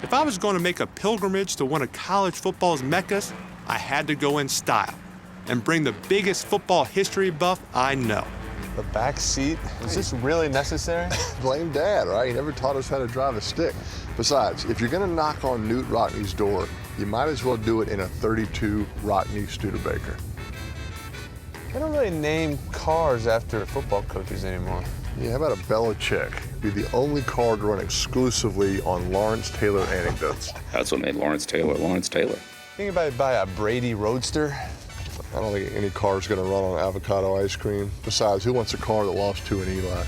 If I was going to make a pilgrimage to one of college football's meccas, I had to go in style and bring the biggest football history buff I know. The back seat, is this really necessary? Blame Dad, right? He never taught us how to drive a stick. Besides, if you're gonna knock on Knute Rockne's door, you might as well do it in a 32 Rockne Studebaker. They don't really name cars after football coaches anymore. Yeah, how about a Belichick? Be the only car to run exclusively on Lawrence Taylor anecdotes. That's what made Lawrence Taylor Lawrence Taylor. Think about it, buy a Brady Roadster. I don't think any car's gonna run on avocado ice cream. Besides, who wants a car that lost to an Eli?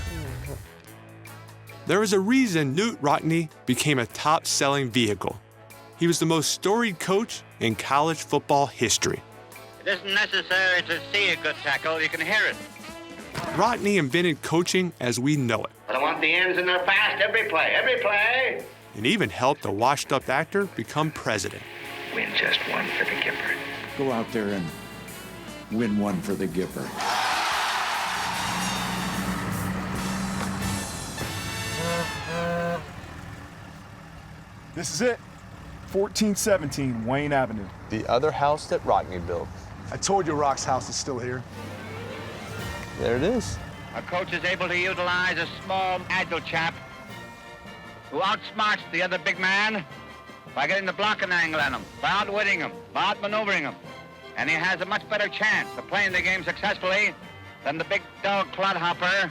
There was a reason Knute Rockne became a top-selling vehicle. He was the most storied coach in college football history. It isn't necessary to see a good tackle, you can hear it. Rockne invented coaching as we know it. But I want the ends in there fast, every play. And even helped a washed-up actor become president. Win just one for the Gipper. Go out there and win one for the Gipper. This is it. 1417 Wayne Avenue. The other house that Rockne built. I told you Rock's house is still here. There it is. A coach is able to utilize a small, agile chap who outsmarts the other big man by getting the blocking angle on him, by outwitting him, by outmaneuvering him. And he has a much better chance of playing the game successfully than the big dull clodhopper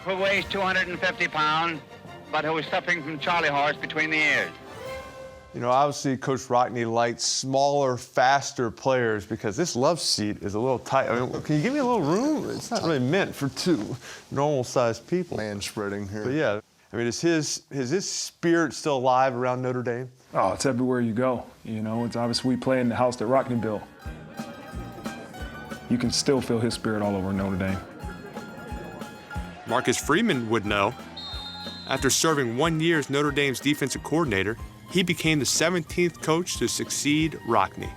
who weighs 250 pounds, but who is suffering from Charlie horse between the ears. You know, obviously, Coach Rockne liked smaller, faster players because this love seat is a little tight. I mean, can you give me a little room? It's not really meant for two normal-sized people. Man spreading here. But yeah, I mean, is his spirit still alive around Notre Dame? Oh, it's everywhere you go. You know, it's obviously we play in the house that Rockne built. You can still feel his spirit all over Notre Dame. Marcus Freeman would know. After serving 1 year as Notre Dame's defensive coordinator, he became the 17th coach to succeed Rockne.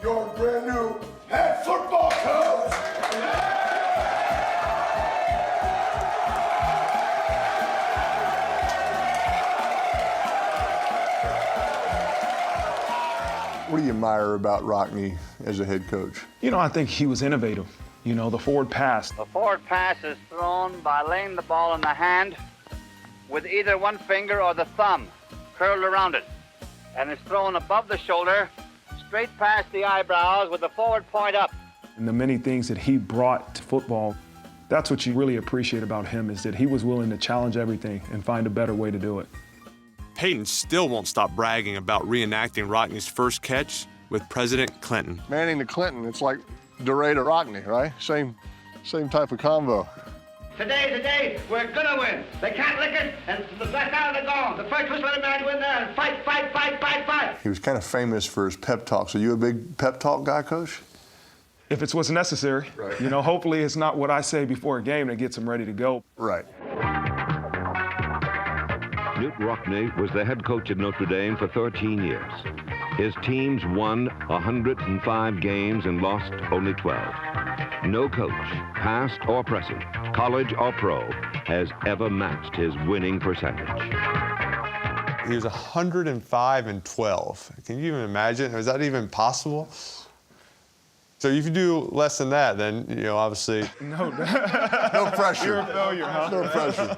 Your brand new head football coach! What do you admire about Rockne as a head coach? You know, I think he was innovative. You know, the forward pass. The forward pass is thrown by laying the ball in the hand with either one finger or the thumb curled around it. And it's thrown above the shoulder, straight past the eyebrows with the forward point up. And the many things that he brought to football, that's what you really appreciate about him, is that he was willing to challenge everything and find a better way to do it. Peyton still won't stop bragging about reenacting Rockne's first catch with President Clinton. Manning to Clinton, it's like DeRay to Rockne, right? Same type of combo. Today, we're gonna win. They can't lick it, and the left out of the gong. The first whistle of the man win there, and fight. He was kind of famous for his pep talks. Are you a big pep talk guy, Coach? If it's what's necessary. Right. You know, hopefully it's not what I say before a game that gets him ready to go. Right. Knute Rockne was the head coach at Notre Dame for 13 years. His teams won 105 games and lost only 12. No coach, past or present, college or pro, has ever matched his winning percentage. He was 105-12. Can you even imagine? Is that even possible? So if you do less than that, then, you know, obviously... No, No pressure. You're a failure, huh? No pressure.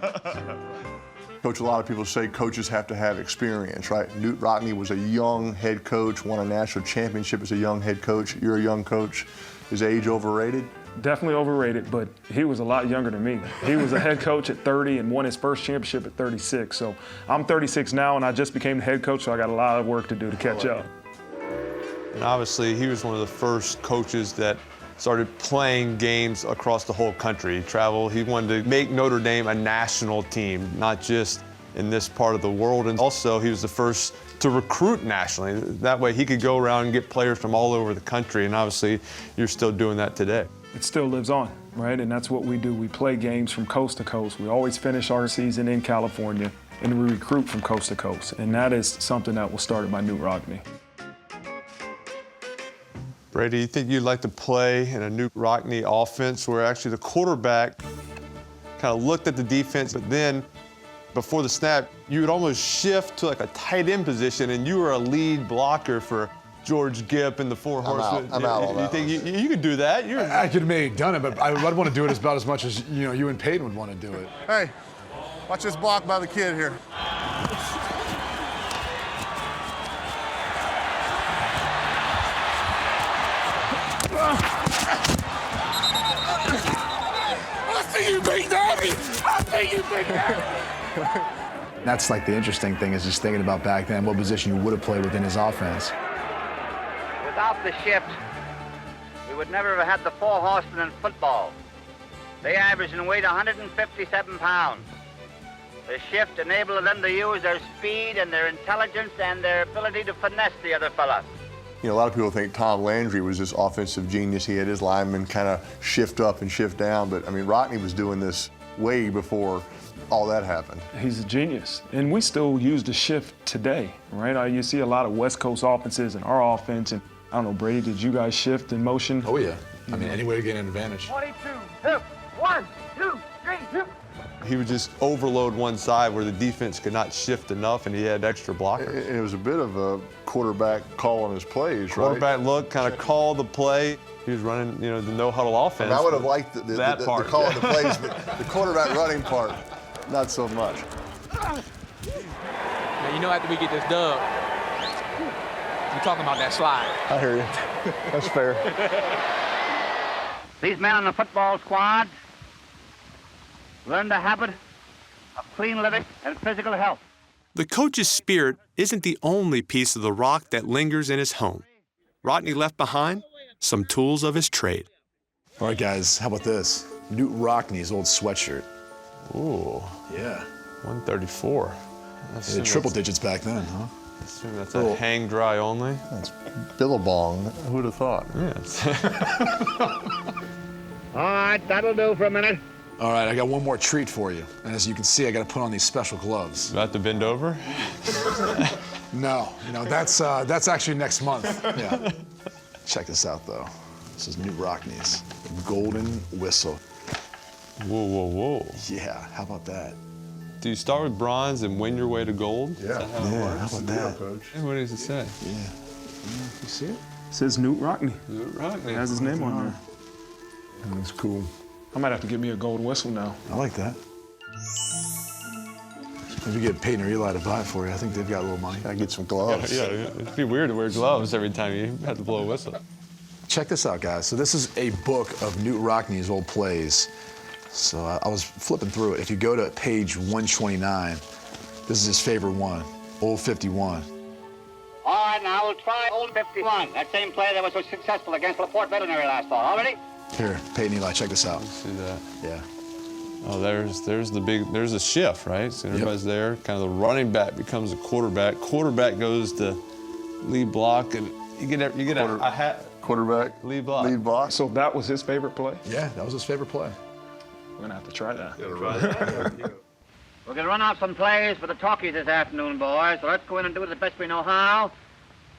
Coach, a lot of people say coaches have to have experience, right? Knute Rockne was a young head coach, won a national championship as a young head coach. You're a young coach. Is age overrated? Definitely overrated, but he was a lot younger than me. He was a head coach at 30 and won his first championship at 36. So I'm 36 now, and I just became the head coach, so I got a lot of work to do to catch up. And obviously, he was one of the first coaches that started playing games across the whole country. He wanted to make Notre Dame a national team, not just in this part of the world. And also, he was the first to recruit nationally. That way, he could go around and get players from all over the country. And obviously, you're still doing that today. It still lives on, right? And that's what we do. We play games from coast to coast. We always finish our season in California, and we recruit from coast to coast. And that is something that was started by Knute Rockne. Brady, you think you'd like to play in a Knute Rockne offense where actually the quarterback kind of looked at the defense, but then before the snap, you would almost shift to like a tight end position, and you were a lead blocker for George Gipp and the Four Horsemen. I'm out on You that think you could do that? I could have maybe done it, but I'd want to do it about as much as you and Peyton would want to do it. Hey, watch this block by the kid here. I think you Big Daddy! I think you Big Daddy! That's like the interesting thing is just thinking about back then what position you would have played within his offense. Without the shift, we would never have had the Four Horsemen in football. They averaged and weighed 157 pounds. The shift enabled them to use their speed and their intelligence and their ability to finesse the other fella. You know, a lot of people think Tom Landry was this offensive genius. He had his linemen kind of shift up and shift down, but I mean, Rockne was doing this way before all that happened. He's a genius, and we still use the shift today, right? You see a lot of West Coast offenses in our offense, and I don't know, Brady, did you guys shift in motion? Oh yeah, I mean, any way to get an advantage. 22, hip, 1, 2, 3, hip. He would just overload one side where the defense could not shift enough, and he had extra blockers. And it was a bit of a quarterback calling his plays, right? Quarterback look, kind of call the play. He was running, the no-huddle offense. I would have liked the call of the plays, but the quarterback running part, not so much. Now, after we get this dub, we're talking about that slide. I hear you. That's fair. These men on the football squad learned the habit of clean living and physical health. The coach's spirit isn't the only piece of the rock that lingers in his home. Rockne left behind some tools of his trade. All right, guys, how about this? Knute Rockne's old sweatshirt. Ooh. Yeah. 134. They had triple digits back then, huh? I assume that's a hang dry only. That's Billabong. Who would have thought? Yes. All right, that'll do for a minute. All right, I got one more treat for you. And as you can see, I got to put on these special gloves. About to bend over? No, that's actually next month. Yeah. Check this out, though. This is Knute Rockne's Golden Whistle. Whoa, whoa, whoa. Yeah, how about that? Do you start with bronze and win your way to gold? Yeah. How about that? What does it say? Yeah. You see it? It says Knute Rockne. Knute Rockne. It has his name on there. That's cool. I might have to get me a golden whistle now. I like that. Maybe get Peyton or Eli to buy it for you. I think they've got a little money. Gotta get some gloves. Yeah, it'd be weird to wear gloves every time you have to blow a whistle. Check this out, guys. So this is a book of Knute Rockne's old plays. So I was flipping through it. If you go to page 129, this is his favorite one, Old 51. All right, now we'll try Old 51, that same play that was so successful against LaPorte Veterinary last fall. All ready? Here, Peyton, Eli, check this out. See that? Yeah. Oh, there's a shift, right? So everybody's there. Kind of the running back becomes a quarterback. Quarterback goes to lead block, and you get a hat. Quarterback. Lead block. Lead block. So that was his favorite play? Yeah, that was his favorite play. We're gonna have to try that. We're going to run out some plays for the talkies this afternoon, boys. So let's go in and do it the best we know how.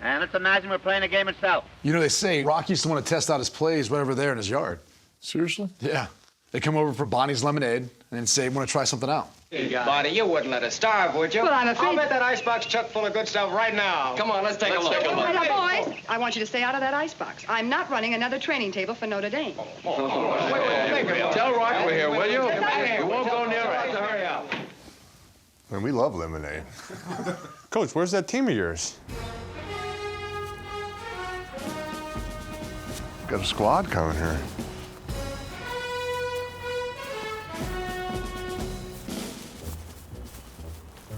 And let's imagine we're playing a game itself. You know, they say Rock used to want to test out his plays whenever they're in his yard. Seriously? Yeah. They come over for Bonnie's Lemonade and then say, want to try something out. Bonnie, you wouldn't let us starve, would you? Well, I'm afraid... I'll bet that icebox chock full of good stuff right now. Come on, let's take a look. Now, boys, I want you to stay out of that icebox. I'm not running another training table for Notre Dame. Tell Rock we're here, will you? We won't go near it. Hurry up. Man, we love lemonade. Coach, where's that team of yours? Got a squad coming here.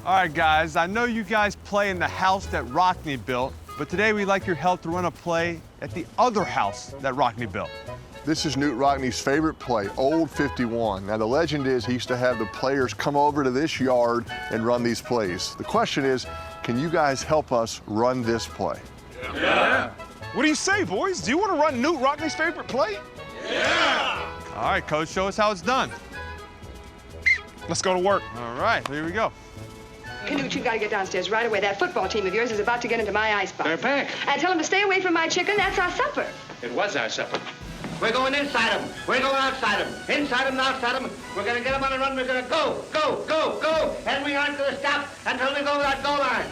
All right, guys, I know you guys play in the house that Rockne built, but today we'd like your help to run a play at the other house that Rockne built. This is Knute Rockne's favorite play, Old 51. Now, the legend is he used to have the players come over to this yard and run these plays. The question is, can you guys help us run this play? Yeah. What do you say, boys? Do you want to run Knute Rockne's favorite play? Yeah! All right, Coach, show us how it's done. Let's go to work. All right, here we go. Knute, you've got to get downstairs right away. That football team of yours is about to get into my icebox. They're back. And tell them to stay away from my chicken. That's our supper. It was our supper. We're going inside them. We're going outside them. Inside them and outside them. We're going to get them on a run. We're going to go, go, go, go. And we aren't going to stop until we go to that goal line.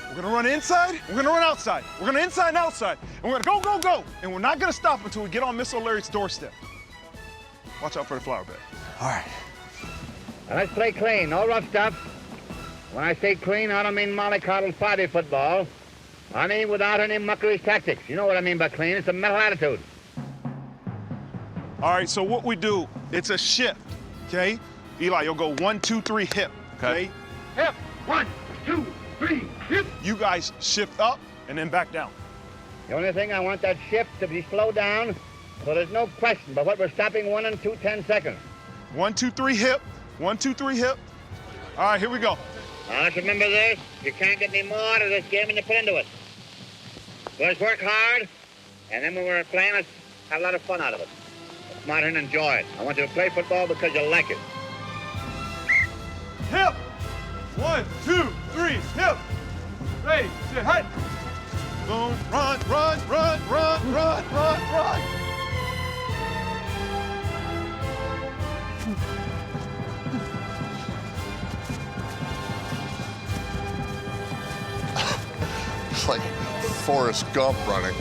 We're going to run inside. We're going to run outside. We're going to inside and outside. And we're going to go, go, go. And we're not going to stop until we get on Miss O'Leary's doorstep. Watch out for the flower bed. All right. Now let's play clean. No rough stuff. When I say clean, I don't mean mollycoddle party football. I mean without any muckerish tactics. You know what I mean by clean. It's a mental attitude. All right, so what we do, it's a shift, okay? Eli, you'll go 1, 2, 3, hip, okay? Hip. 1, 2, 3, hip. You guys shift up and then back down. The only thing I want that shift to be slowed down, so there's no question but what we're stopping 1 and 2 10-seconds. 1, 2, 3, hip. 1, 2, 3, hip. All right, here we go. Now let's remember this. You can't get any more out of this game than you put into it. So let's work hard, and then when we're playing, let's have a lot of fun out of it. Smart and enjoy it. I want you to play football because you like it. Hip. 1, 2, 3, hip. Ready, set, hut. Boom, run, run, run, run, run, run, run. It's like Forrest Gump running.